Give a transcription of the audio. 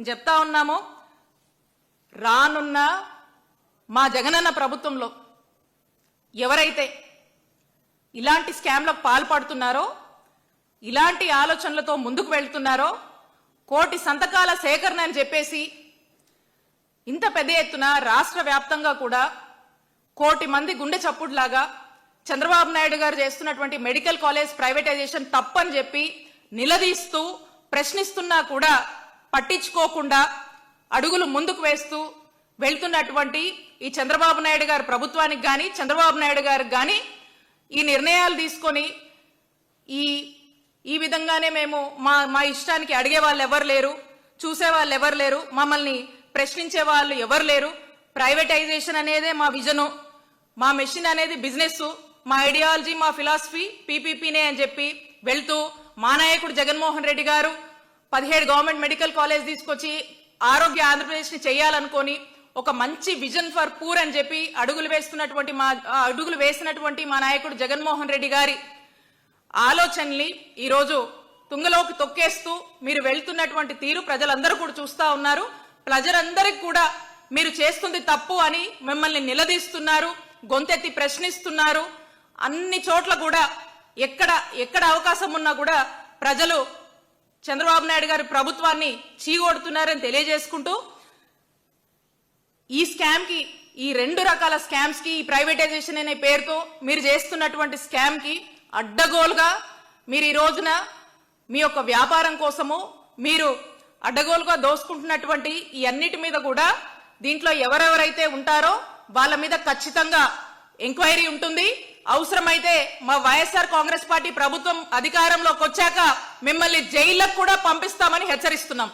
నేను చెప్తా ఉన్నాము, రానున్న మా జగనన్న ప్రభుత్వంలో ఎవరైతే ఇలాంటి స్కామ్లకు పాల్పడుతున్నారో, ఇలాంటి ఆలోచనలతో ముందుకు వెళ్తున్నారో, కోటి సంతకాల సేకరణ అని చెప్పేసి ఇంత పెద్ద ఎత్తున రాష్ట్ర వ్యాప్తంగా కూడా కోటి మంది గుండె చప్పుడులాగా చంద్రబాబు నాయుడు గారు చేస్తున్నటువంటి మెడికల్ కాలేజ్ ప్రైవేటైజేషన్ తప్పని చెప్పి నిలదీస్తూ ప్రశ్నిస్తున్నా కూడా పట్టించుకోకుండా అడుగులు ముందుకు వేస్తూ వెళ్తున్నటువంటి ఈ చంద్రబాబు నాయుడు గారి ప్రభుత్వానికి కానీ, చంద్రబాబు నాయుడు గారికి కానీ ఈ నిర్ణయాలు తీసుకొని ఈ విధంగానే మేము మా ఇష్టానికి అడిగే వాళ్ళు ఎవరు లేరు, చూసే వాళ్ళు ఎవరు లేరు, మమ్మల్ని ప్రశ్నించే వాళ్ళు ఎవరు లేరు, ప్రైవేటైజేషన్ అనేదే మా విజను, మా మెషిన్ అనేది బిజినెస్, మా ఐడియాలజీ మా ఫిలాసఫీ పీపీపీనే అని చెప్పి వెళ్తూ మా నాయకుడు జగన్మోహన్ రెడ్డి గారు 17 గవర్నమెంట్ మెడికల్ కాలేజ్ తీసుకొచ్చి ఆరోగ్య ఆంధ్రప్రదేశ్ ని చేయాలనుకొని ఒక మంచి విజన్ ఫర్ పూర్ అని చెప్పి అడుగులు వేసినటువంటి మా నాయకుడు జగన్మోహన్ రెడ్డి గారి ఆలోచనల్ని ఈరోజు తుంగలోకి తొక్కేస్తూ మీరు వెళ్తున్నటువంటి తీరు ప్రజలందరూ కూడా చూస్తా ఉన్నారు. ప్రజలందరికీ కూడా మీరు చేస్తుంది తప్పు అని మిమ్మల్ని నిలదీస్తున్నారు, గొంతెత్తి ప్రశ్నిస్తున్నారు. అన్ని చోట్ల కూడా ఎక్కడ అవకాశం ఉన్నా కూడా ప్రజలు చంద్రబాబు నాయుడు గారి ప్రభుత్వాన్ని చీగొడుతున్నారని తెలియజేసుకుంటూ ఈ స్కామ్ కి, ఈ 2 రకాల స్కామ్స్ కి, ఈ ప్రైవేటైజేషన్ అనే పేరుతో మీరు చేస్తున్నటువంటి స్కామ్ కి అడ్డగోలుగా మీరు ఈ రోజున మీ యొక్క వ్యాపారం కోసము మీరు అడ్డగోలుగా దోసుకుంటున్నటువంటి ఈ అన్నిటి మీద కూడా దీంట్లో ఎవరెవరైతే ఉంటారో వాళ్ళ మీద ఖచ్చితంగా ఎంక్వైరీ ఉంటుంది. అవసరమైతే మా వైఎస్ఆర్ కాంగ్రెస్ పార్టీ ప్రభుత్వం అధికారంలోకి వచ్చాక మిమ్మల్ని జైళ్లకు కూడా పంపిస్తామని హెచ్చరిస్తున్నాం.